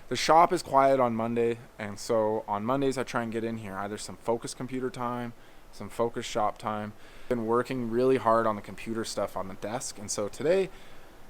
the shop is quiet on Monday, and so on Mondays I try and get in here, either some focus computer time, some focus shop time. Been working really hard on the computer stuff on the desk, and so today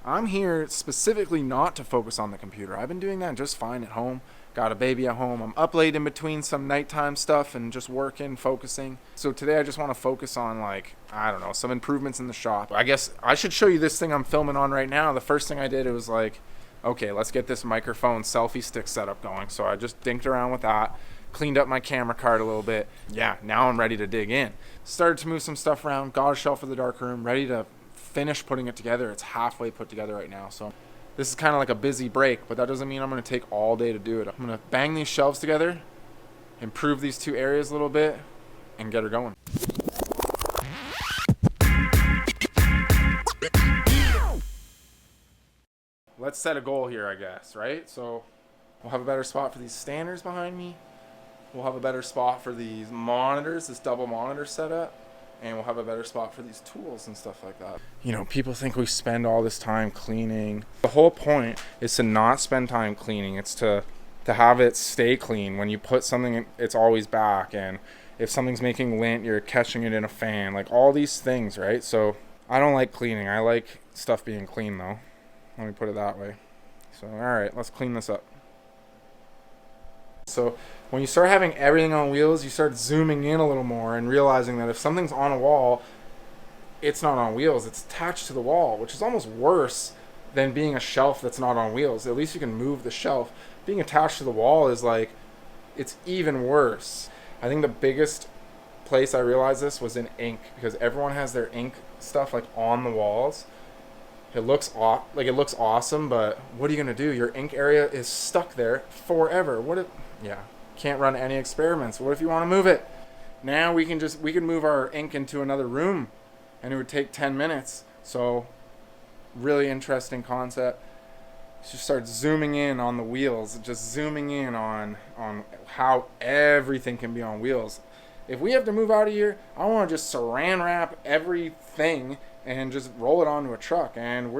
I'm here specifically not to focus on the computer. I've been doing that just fine at home. Got a baby at home. I'm up late in between some nighttime stuff and just working, focusing. So today I just want to focus on, like, I don't know, some improvements in the shop. I guess I should show you this thing I'm filming on right now. The first thing I did, it was like, okay, let's get this microphone selfie stick setup going. So I just dinked around with that, cleaned up my camera card a little bit. Yeah, now I'm ready to dig in. Started to move some stuff around, got a shelf for the darkroom, ready to finish putting it together. It's halfway put together right now, so this is kind of like a busy break, but that doesn't mean I'm going to take all day to do it. I'm going to bang these shelves together, improve these two areas a little bit, and get her going. Let's set a goal here, I guess, right? So we'll have a better spot for these standers behind me. We'll have a better spot for these monitors, this double monitor setup. And we'll have a better spot for these tools and stuff like that. You know, people think we spend all this time cleaning. The whole point is to not spend time cleaning. It's to have it stay clean. When you put something in, it's always back. And if something's making lint, you're catching it in a fan. Like all these things, right? So I don't like cleaning. I like stuff being clean though. Let me put it that way. So, all right, let's clean this up. So when you start having everything on wheels, you start zooming in a little more and realizing that if something's on a wall, it's not on wheels, it's attached to the wall, which is almost worse than being a shelf that's not on wheels. At least you can move the shelf. Being attached to the wall is like, it's even worse. I think the biggest place I realized this was in ink, because everyone has their ink stuff like on the walls. It looks awesome, but what are you gonna do? Your ink area is stuck there forever. Yeah, can't run any experiments. What if you want to move it? Now we can move our ink into another room, and it would take 10 minutes. So, really interesting concept. Just start zooming in on the wheels, just zooming in on how everything can be on wheels. If we have to move out of here, I want to just saran wrap everything and just roll it onto a truck, and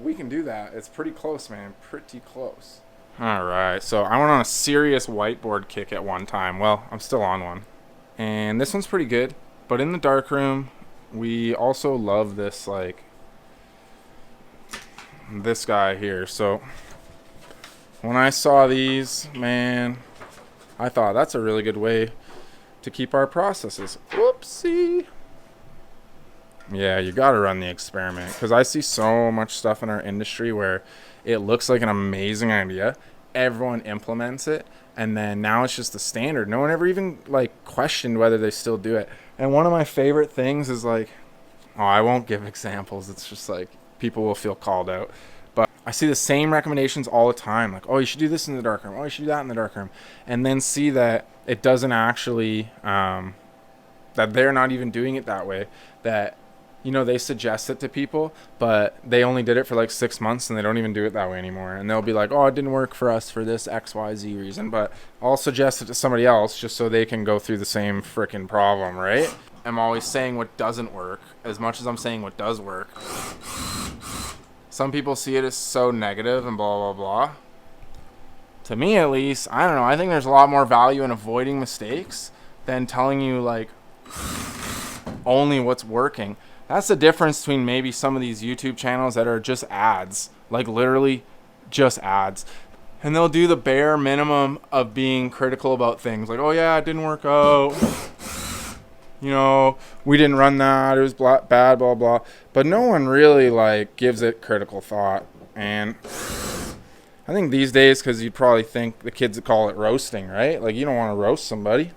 we can do that. It's pretty close, man. Pretty close. Alright, so I went on a serious whiteboard kick at one time. Well, I'm still on one. And this one's pretty good. But in the darkroom, we also love this, like, this guy here. So when I saw these, man, I thought that's a really good way to keep our processes. Whoopsie. Yeah, you gotta run the experiment, because I see so much stuff in our industry where it looks like an amazing idea, everyone implements it, and then now it's just the standard. No one ever even like questioned whether they still do it. And one of my favorite things is like, oh, I won't give examples, it's just like people will feel called out, but I see the same recommendations all the time, like, oh, you should do this in the darkroom, oh, you should do that in the darkroom, and then see that it doesn't actually that they're not even doing it that way, that, you know, they suggest it to people, but they only did it for like 6 months and they don't even do it that way anymore. And they'll be like, oh, it didn't work for us for this XYZ reason, but I'll suggest it to somebody else just so they can go through the same freaking problem, right? I'm always saying what doesn't work as much as I'm saying what does work. Some people see it as so negative and blah, blah, blah. To me, at least, I don't know. I think there's a lot more value in avoiding mistakes than telling you like only what's working. That's the difference between maybe some of these YouTube channels that are just ads, like literally just ads. And they'll do the bare minimum of being critical about things. Like, oh yeah, it didn't work out. You know, we didn't run that. It was bad, blah, blah. But no one really like gives it critical thought. And I think these days, because you'd probably think the kids would call it roasting, right? Like, you don't want to roast somebody.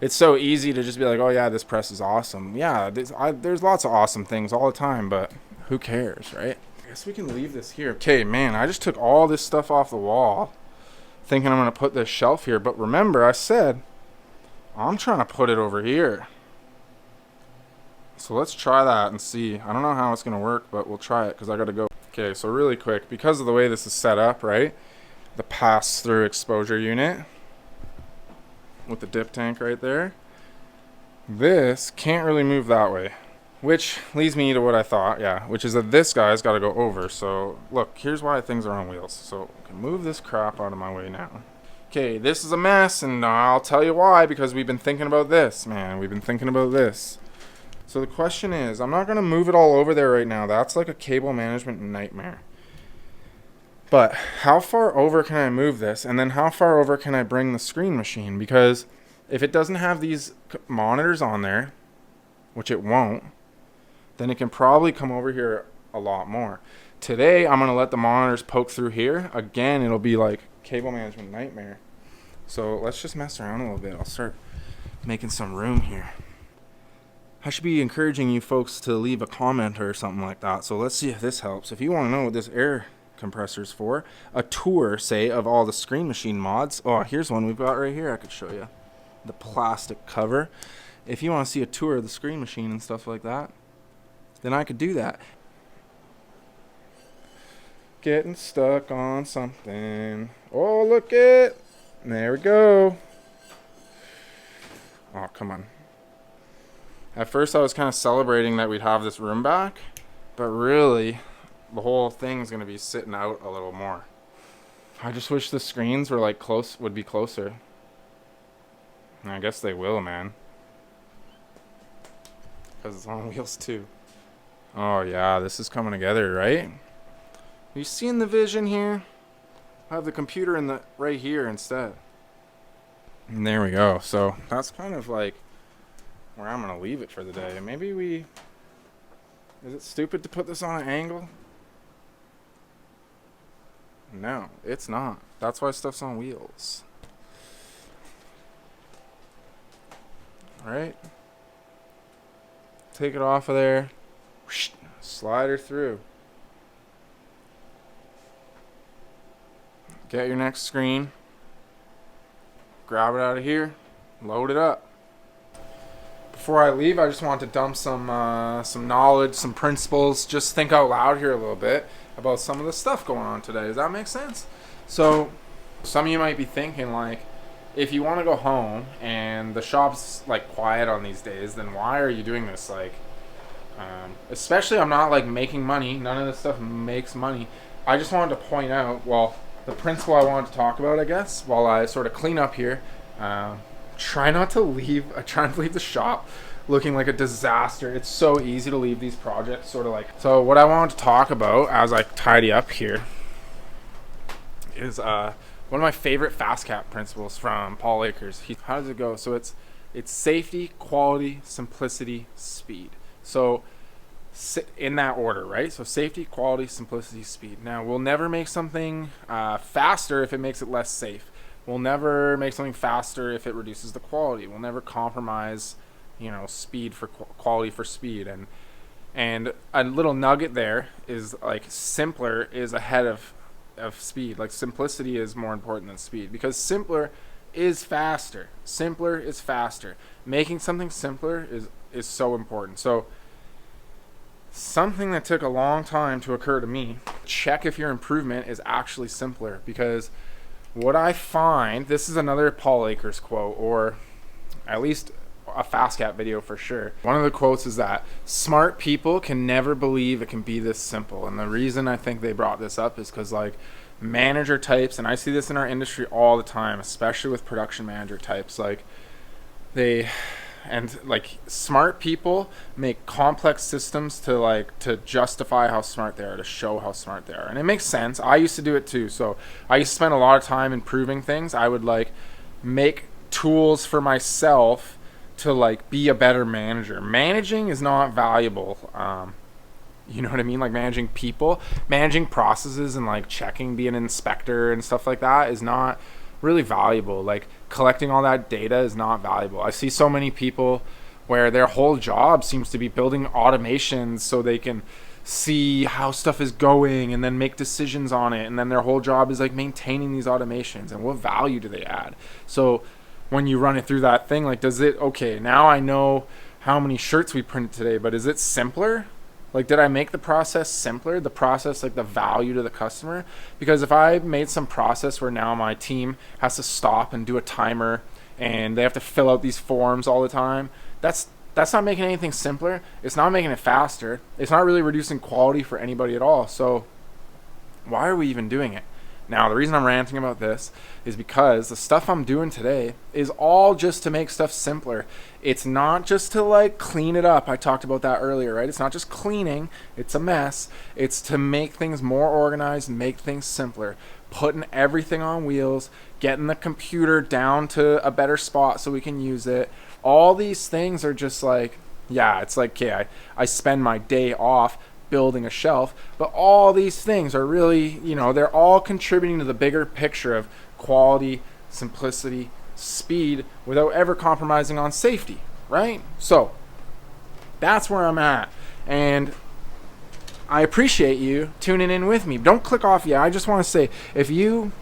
It's so easy to just be like, oh yeah, this press is awesome. Yeah, there's lots of awesome things all the time, but who cares, right? I guess we can leave this here. Okay, man, I just took all this stuff off the wall thinking I'm going to put this shelf here. But remember, I said I'm trying to put it over here. So let's try that and see. I don't know how it's going to work, but we'll try it because I got to go. Okay, so really quick, because of the way this is set up, right? The pass-through exposure unit with the dip tank right there. This can't really move that way. Which leads me to what I thought, yeah, which is that this guy's got to go over. So look, here's why things are on wheels. So I can move this crap out of my way now. Okay, this is a mess, and I'll tell you why, because we've been thinking about this, man. We've been thinking about this. So the question is, I'm not going to move it all over there right now. That's like a cable management nightmare. But how far over can I move this? And then how far over can I bring the screen machine? Because if it doesn't have these monitors on there, which it won't, then it can probably come over here a lot more. Today, I'm going to let the monitors poke through here. Again, it'll be like cable management nightmare. So let's just mess around a little bit. I'll start making some room here. I should be encouraging you folks to leave a comment or something like that. So let's see if this helps. If you want to know what this air compressor's for, a tour, say, of all the screen machine mods. Oh, here's one we've got right here. I could show you the plastic cover. If you want to see a tour of the screen machine and stuff like that, then I could do that. Getting stuck on something. Oh, look it. There we go. Oh, come on. At first I was kind of celebrating that we'd have this room back, but really the whole thing's going to be sitting out a little more. I just wish the screens were like would be closer. And I guess they will, man. Because it's on wheels too. Oh yeah, this is coming together, right? Are you seeing the vision here? I have the computer in the right here instead. And there we go. So that's kind of like where I'm gonna leave it for the day. Maybe is it stupid to put this on an angle? No, it's not. That's why stuff's on wheels. Alright. Take it off of there. Slide her through. Get your next screen. Grab it out of here. Load it up. Before I leave, I just want to dump some knowledge, some principles. Just think out loud here a little bit about some of the stuff going on today. Does that make sense? So, some of you might be thinking, like, if you want to go home and the shop's like quiet on these days, then why are you doing this? Like, especially I'm not like making money. None of this stuff makes money. I just wanted to point out, well, the principle I wanted to talk about, I guess, while I sort of clean up here. Try not to leave the shop looking like a disaster. It's so easy to leave these projects sort of like. So what I wanted to talk about as I tidy up here is one of my favorite fast cap principles from Paul Akers. How does it go? So it's safety, quality, simplicity, speed. So in that order, right? So safety, quality, simplicity, speed. Now, we'll never make something faster if it makes it less safe. We'll never make something faster if it reduces the quality. We'll never compromise, speed for quality for speed. And a little nugget there is like simpler is ahead of speed. Like simplicity is more important than speed, because simpler is faster. Simpler is faster. Making something simpler is so important. So something that took a long time to occur to me, check if your improvement is actually simpler, because what I find, this is another Paul Akers quote, or at least a fast cap video for sure. One of the quotes is that smart people can never believe it can be this simple. And the reason I think they brought this up is because like manager types, and I see this in our industry all the time, especially with production manager types, like smart people make complex systems to justify how smart they are, to show how smart they are. And it makes sense. I used to do it too. So I used to spend a lot of time improving things. I would like make tools for myself to like be a better manager. Managing is not valuable. You know what I mean? Like managing people, managing processes, and like checking, being an inspector and stuff like that is not really valuable. Like collecting all that data is not valuable. I see so many people where their whole job seems to be building automations so they can see how stuff is going and then make decisions on it, and then their whole job is like maintaining these automations, and what value do they add? So when you run it through that thing, like okay, now I know how many shirts we printed today, but is it simpler? Like, did I make the process simpler? The process, like the value to the customer? Because if I made some process where now my team has to stop and do a timer and they have to fill out these forms all the time, that's that's not making anything simpler. It's not making it faster. It's not really reducing quality for anybody at all. So why are we even doing it? Now, the reason I'm ranting about this is because the stuff I'm doing today is all just to make stuff simpler. It's not just to like clean it up. I talked about that earlier, right? It's not just cleaning. It's a mess. It's to make things more organized and make things simpler. Putting everything on wheels, getting the computer down to a better spot so we can use it. All these things are just like, yeah, it's like, okay, I spend my day off building a shelf, but all these things are really, you know, they're all contributing to the bigger picture of quality, simplicity, speed, without ever compromising on safety, right? So that's where I'm at, and I appreciate you tuning in with me. Don't click off yet. I just want to say, if you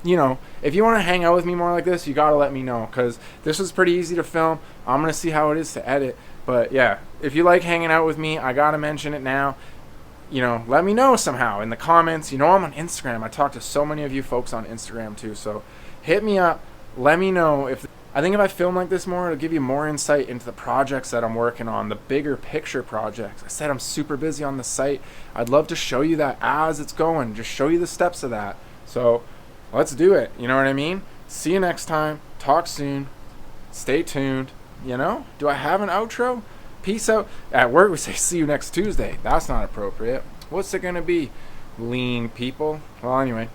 want to hang out with me more like this, you got to let me know, because this was pretty easy to film. I'm going to see how it is to edit, but yeah, if you like hanging out with me, I got to mention it now. You know, let me know somehow in the comments. You know, I'm on Instagram. I talk to so many of you folks on Instagram too. So hit me up. Let me know. I think if I film like this more, it'll give you more insight into the projects that I'm working on, the bigger picture projects. I said I'm super busy on the site. I'd love to show you that as it's going. Just show you the steps of that. So let's do it. You know what I mean? See you next time. Talk soon. Stay tuned. You know? Do I have an outro? Peace out. At work we say see you next Tuesday. That's not appropriate. What's it gonna be? Lean people. Well, anyway,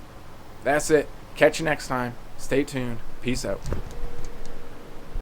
that's it. Catch you next time. Stay tuned. Peace out.